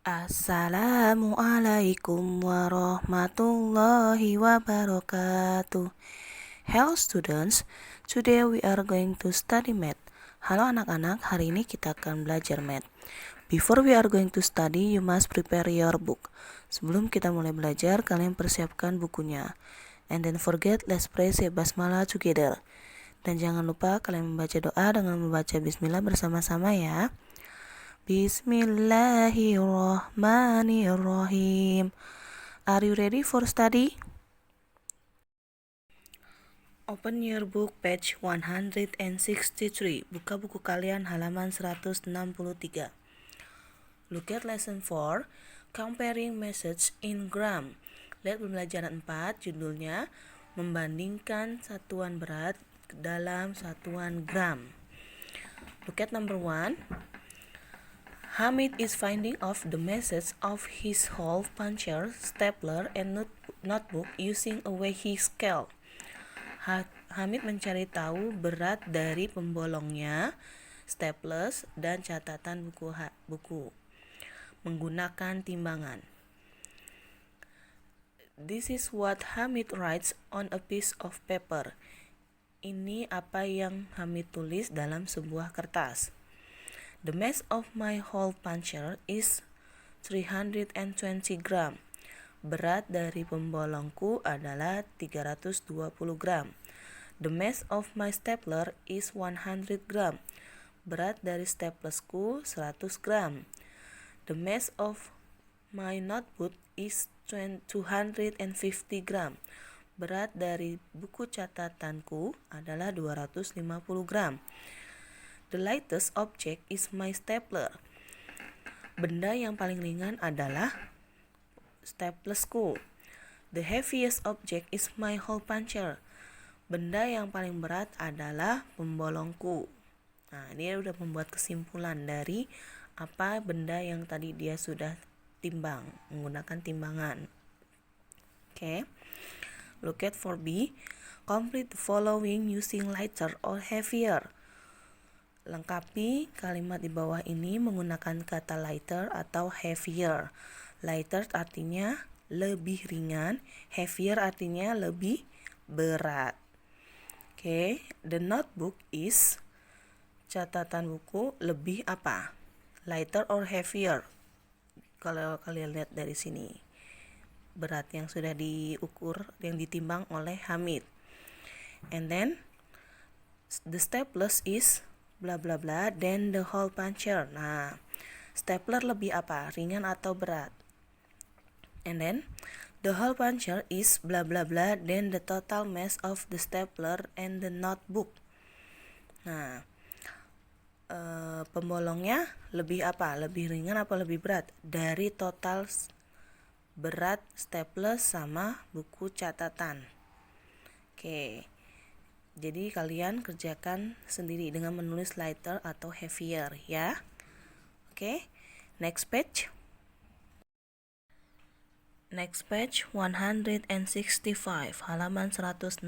Assalamualaikum warahmatullahi wabarakatuh. Hello students, today we are going to study math. Halo anak-anak, hari ini kita akan belajar math. Before we are going to study, you must prepare your book. Sebelum kita mulai belajar, kalian persiapkan bukunya. And then forget, let's pray say basmalah together. Dan jangan lupa kalian membaca doa dengan membaca bismillah bersama-sama ya. Bismillahirrahmanirrahim. Are you ready for study? Open your book page 163. Buka buku kalian halaman 163. Look at lesson 4. Comparing message in gram. Lihat pembelajaran 4, judulnya membandingkan satuan berat dalam satuan gram. Look at number 1. Hamid is finding out the message of his hole puncher, stapler, and notebook using a weighing scale. Hamid mencari tahu berat dari pembolongnya, staples, dan catatan buku menggunakan timbangan. This is what Hamid writes on a piece of paper. Ini apa yang Hamid tulis dalam sebuah kertas. The mass of my hole puncher is 320 gram. Berat dari pembolongku adalah 320 gram. The mass of my stapler is 100 gram. Berat dari staplesku 100 gram. The mass of my notebook is 250 gram. Berat dari buku catatanku adalah 250 gram. The lightest object is my stapler. Benda yang paling ringan adalah staplesku. The heaviest object is my hole puncher. Benda yang paling berat adalah pembolongku. Nah, dia udah membuat kesimpulan dari apa benda yang tadi dia sudah timbang menggunakan timbangan. Okay. Look at 4B. Complete the following using lighter or heavier. Lengkapi kalimat di bawah ini menggunakan kata lighter atau heavier. Lighter artinya lebih ringan, heavier artinya lebih berat. Okay, the notebook is, catatan buku lebih apa? Lighter or heavier? Kalau kalian lihat dari sini, berat yang sudah diukur, yang ditimbang oleh Hamid. And then the staples is bla bla bla, then the hole puncher. Nah, stapler lebih apa? Ringan atau berat? And then the hole puncher is bla bla bla, then the total mass of the stapler and the notebook. Nah, pembolongnya lebih apa? Lebih ringan apa lebih berat? Dari total berat stapler sama buku catatan. Oke. Jadi kalian kerjakan sendiri dengan menulis lighter atau heavier ya. Oke. Next page. Next page 165, halaman 165.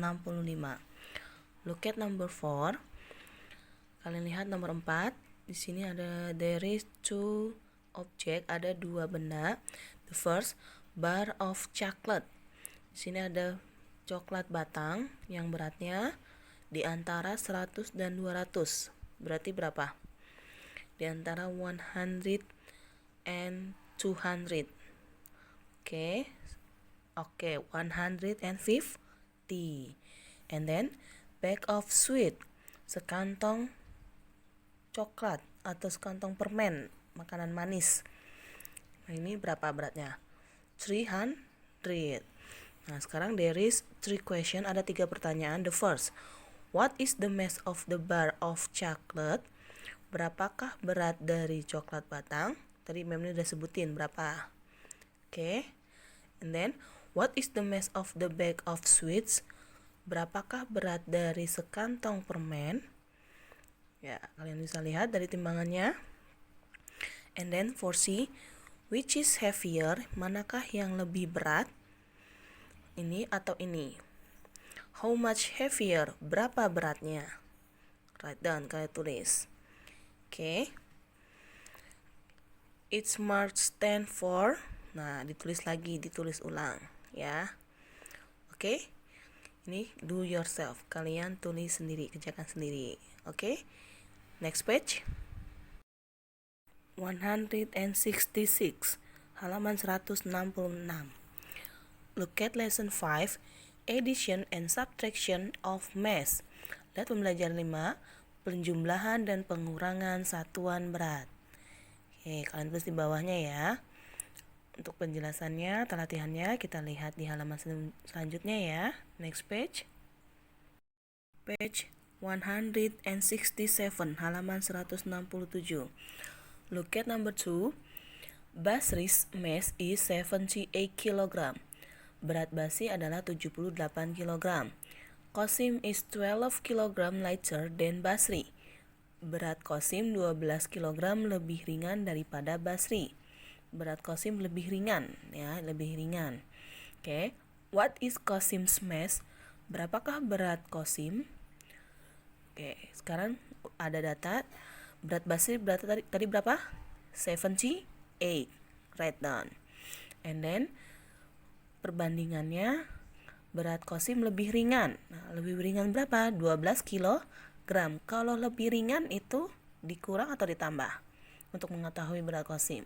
Look at number 4. Kalian lihat nomor 4. Di sini ada there is two object, ada dua benda. The first, bar of chocolate. Di sini ada coklat batang yang beratnya di antara 100 dan 200. Berarti berapa? Di antara 100 and 200. Oke, 150. And then bag of sweet, sekantong coklat atau sekantong permen, makanan manis. Nah, ini berapa beratnya? 300. Nah, sekarang there is 3 question, ada 3 pertanyaan. The first, what is the mass of the bar of chocolate? Berapakah berat dari coklat batang? Tadi Mem udah sebutin berapa. Oke. And then, what is the mass of the bag of sweets? Berapakah berat dari sekantong permen? Ya, kalian bisa lihat dari timbangannya. And then for C, which is heavier? Manakah yang lebih berat? Ini atau ini? How much heavier? Berapa beratnya? Write down, kalian tulis. Oke. It's March stand for. Nah, ditulis lagi, ditulis ulang ya. Oke. Ini do yourself. Kalian tulis sendiri, kerjakan sendiri. Oke. Next page. 166. Halaman 166. Look at lesson 5, addition and subtraction of mass. Lihat pembelajaran 5, penjumlahan dan pengurangan satuan berat. Oke, kalian tulis di bawahnya ya. Untuk penjelasannya, latihannya kita lihat di halaman selanjutnya ya. Next page. Page 167, halaman 167. Look at number 2. Basri's mass is 78 kg. Berat Basri adalah 78 kg. Qasim is 12 kg lighter than Basri. Berat Qasim 12 kg lebih ringan daripada Basri. Berat Qasim lebih ringan ya, lebih ringan. Oke. What is Qasim's mass? Berapakah berat Qasim? Oke, sekarang ada data. Berat Basri tadi berapa? 78. Write down. And then perbandingannya, berat Qasim lebih ringan. Nah, lebih ringan berapa? 12 kg. Kalau lebih ringan itu dikurang atau ditambah? Untuk mengetahui berat Qasim.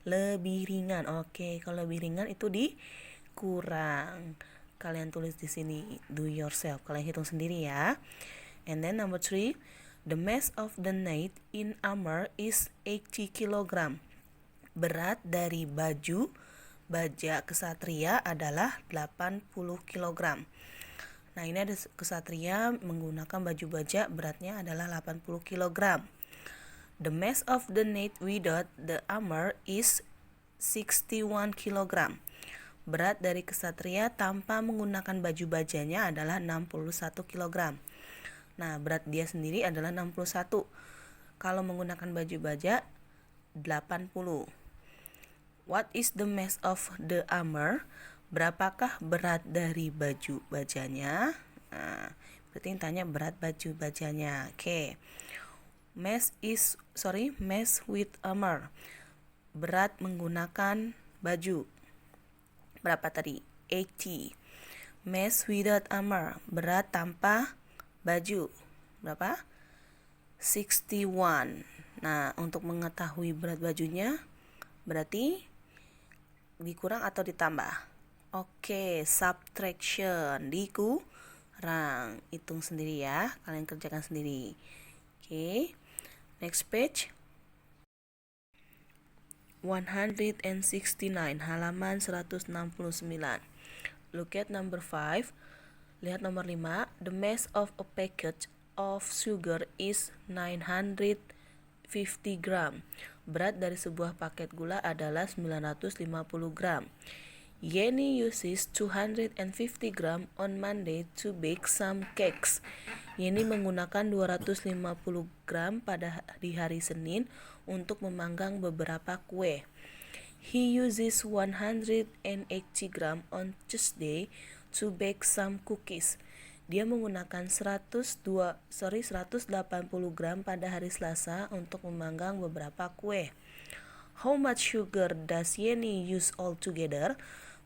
Lebih ringan. Oke, kalau lebih ringan itu dikurang. Kalian tulis di sini, do yourself. Kalian hitung sendiri ya. And then number 3, the mass of the knight in armor is 80 kg. Berat dari baju baja kesatria adalah 80 kg. Nah, ini ada kesatria menggunakan baju baja, beratnya adalah 80 kg. The mass of the knight without the armor is 61 kg. Berat dari kesatria tanpa menggunakan baju bajanya adalah 61 kg. Nah, berat dia sendiri adalah 61. Kalau menggunakan baju baja 80. What is the mass of the armor? Berapakah berat dari baju bajanya? Nah, berarti tanya berat baju bajanya. Oke. Mass with armor. Berat menggunakan baju. Berapa tadi? 80. Mass without armor. Berat tanpa baju. Berapa? 61. Nah, untuk mengetahui berat bajunya berarti dikurang atau ditambah? Oke, subtraction, dikurang. Hitung sendiri ya, kalian kerjakan sendiri. Oke, next page. 169, halaman 169. Look at number 5. Lihat nomor 5. The mass of a packet of sugar is 950 gram. Berat dari sebuah paket gula adalah 950 gram. Yeni uses 250 gram on Monday to bake some cakes. Yeni menggunakan 250 gram di hari Senin untuk memanggang beberapa kue. He uses 180 gram on Tuesday to bake some cookies. Dia menggunakan 180 gram pada hari Selasa untuk memanggang beberapa kue. How much sugar does Yeni use altogether?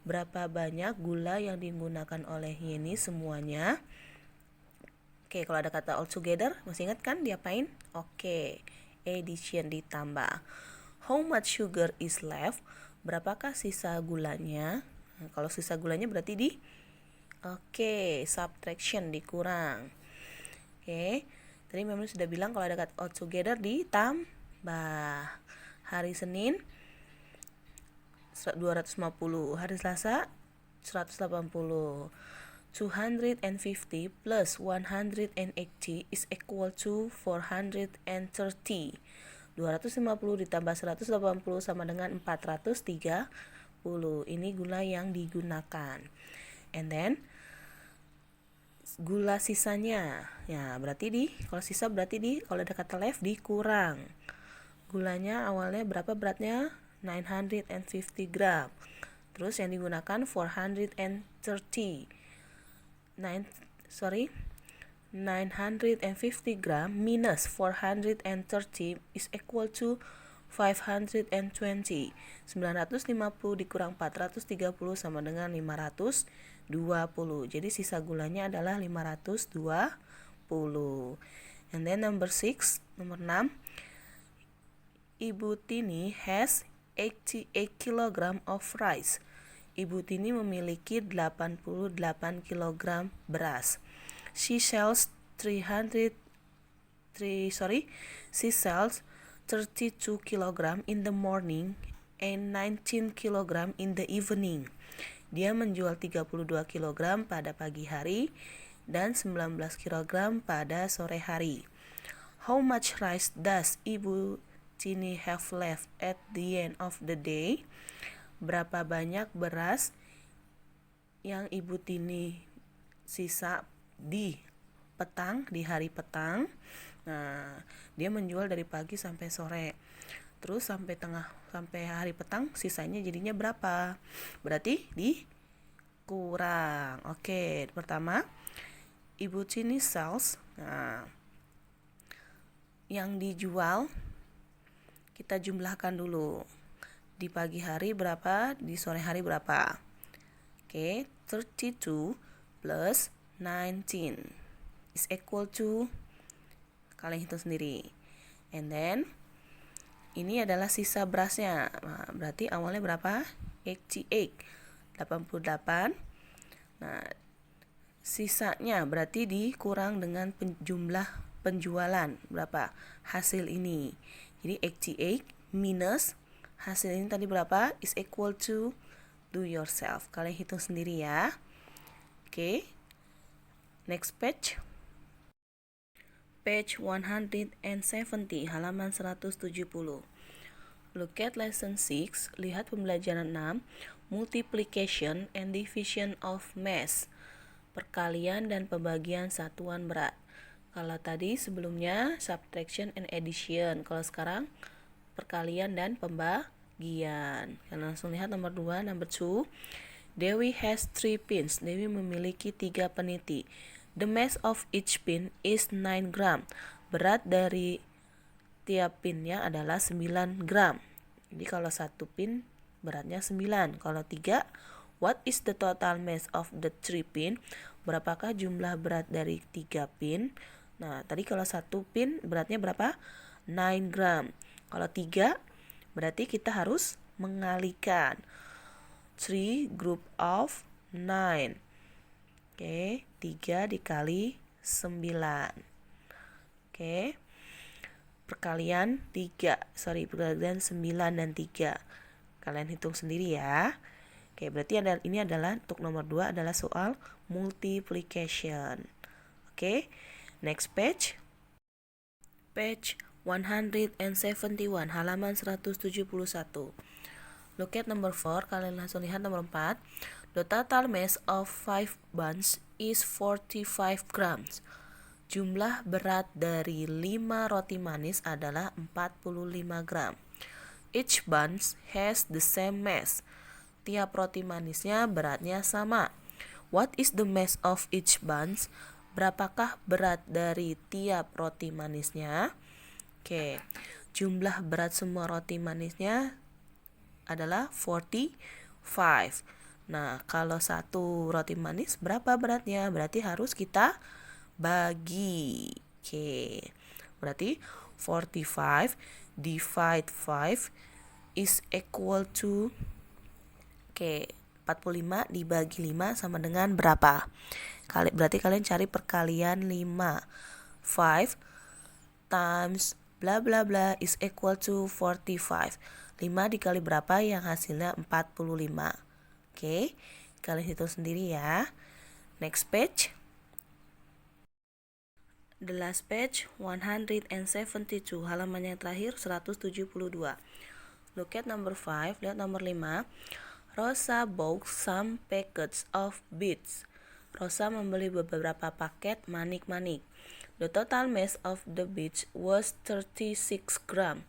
Berapa banyak gula yang digunakan oleh Yeni semuanya? Oke, kalau ada kata altogether, masih ingat kan diapain? Oke, addition ditambah. How much sugar is left? Berapakah sisa gulanya? Nah, kalau sisa gulanya berarti subtraction, dikurang. Oke, tadi memang sudah bilang kalau ada kata altogether ditambah. Hari Senin 250, hari Selasa 180. 250 plus 180 is equal to 430. 250 ditambah 180 sama dengan 430. Ini gula yang digunakan. And then gula sisanya. Ya, berarti kalau sisa berarti kalau ada kata left dikurang. Gulanya awalnya berapa beratnya? 950 gram. Terus yang digunakan 430. 950 gram minus 430 is equal to 520. 950 dikurang 430 sama dengan 520. Jadi sisa gulanya adalah 520. And then number 6, nomor 6. Ibu Tini has 88 kg of rice. Ibu Tini memiliki 88 kg beras. She sells 32 kg in the morning and 19 kg in the evening. Dia menjual 32 kg pada pagi hari dan 19 kg pada sore hari. How much rice does Ibu Tini have left at the end of the day? Berapa banyak beras yang Ibu Tini sisa di hari petang? Nah, dia menjual dari pagi sampai sore. Terus sampai hari petang sisanya jadinya berapa? Berarti dikurang. Oke, pertama Ibu Tini sells. Nah, yang dijual kita jumlahkan dulu. Di pagi hari berapa, di sore hari berapa? Oke, 32 plus 19 is equal to, kalian hitung sendiri. And then ini adalah sisa berasnya. Nah, berarti awalnya berapa? 88. Nah, sisanya berarti dikurang dengan jumlah penjualan. Berapa? Hasil ini. Jadi 88 minus hasil ini tadi berapa? Is equal to, do yourself. Kalian hitung sendiri ya. Oke. Next page. Page 170, halaman 170. Look at lesson 6, lihat pembelajaran 6, multiplication and division of mass. Perkalian dan pembagian satuan berat. Kalau tadi sebelumnya subtraction and addition, kalau sekarang perkalian dan pembagian. Kita langsung lihat nomor 2, number 2. Dewi has 3 pins. Dewi memiliki 3 peniti. The mass of each pin is 9 gram. Berat dari tiap pinnya adalah 9 gram. Jadi kalau 1 pin beratnya 9. Kalau 3, what is the total mass of the 3 pin? Berapakah jumlah berat dari 3 pin? Nah, tadi kalau 1 pin beratnya berapa? 9 gram. Kalau 3, berarti kita harus mengalikan. 3 group of 9. Oke, 3 dikali 9. Oke. Perkalian 9 dan 3. Kalian hitung sendiri ya. Oke, berarti ini adalah untuk nomor 2 adalah soal multiplication. Oke. Next page. Page 171, halaman 171. Look at number 4, kalian langsung lihat nomor 4. The total mass of 5 buns is 45 grams. Jumlah berat dari 5 roti manis adalah 45 gram. Each bun has the same mass. Tiap roti manisnya beratnya sama. What is the mass of each bun? Berapakah berat dari tiap roti manisnya? Oke, jumlah berat semua roti manisnya adalah 45. Nah, kalau 1 roti manis berapa beratnya? Berarti harus kita bagi. Oke, berarti 45 divide 5 is equal to, 45 dibagi 5 sama dengan berapa? Berarti kalian cari perkalian 5. 5 times bla bla bla is equal to 45. 5 dikali berapa yang hasilnya 45. Oke, kalian hitung sendiri ya. Next page. The last page 172, halaman yang terakhir 172. Look at number 5, lihat nomor 5. Rosa bought some packets of beads. Rosa membeli beberapa paket manik-manik. The total mass of the beads was 36 gram.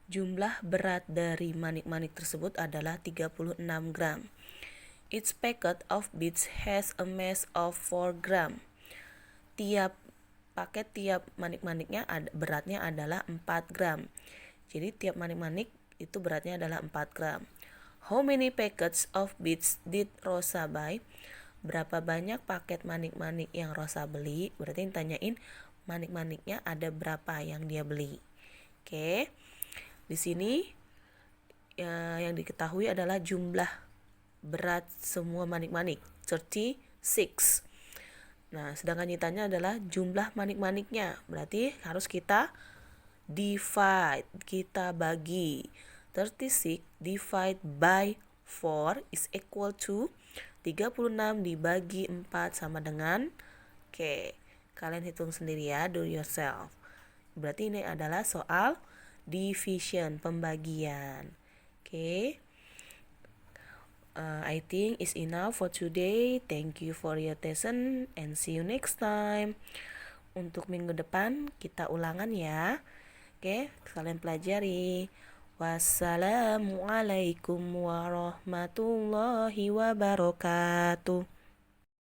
Jumlah berat dari manik-manik tersebut adalah 36 gram. Each packet of beads has a mass of 4 gram. Tiap manik-maniknya beratnya adalah 4 gram. Jadi tiap manik-manik itu beratnya adalah 4 gram. How many packets of beads did Rosa buy? Berapa banyak paket manik-manik yang Rosa beli? Berarti ditanyain manik-maniknya ada berapa yang dia beli. Oke. Di sini yang diketahui adalah jumlah berat semua manik-manik, 36. Nah, sedangkan ditanya adalah jumlah manik-maniknya. Berarti harus kita divide, kita bagi. 36 divide by 4 is equal to 36 dibagi 4 sama dengan kalian hitung sendiri ya, do yourself. Berarti ini adalah soal division, pembagian. I think is enough for today. Thank you for your attention and see you next time. Untuk minggu depan kita ulangan ya. Kalian pelajari. Wassalamualaikum warahmatullahi wabarakatuh.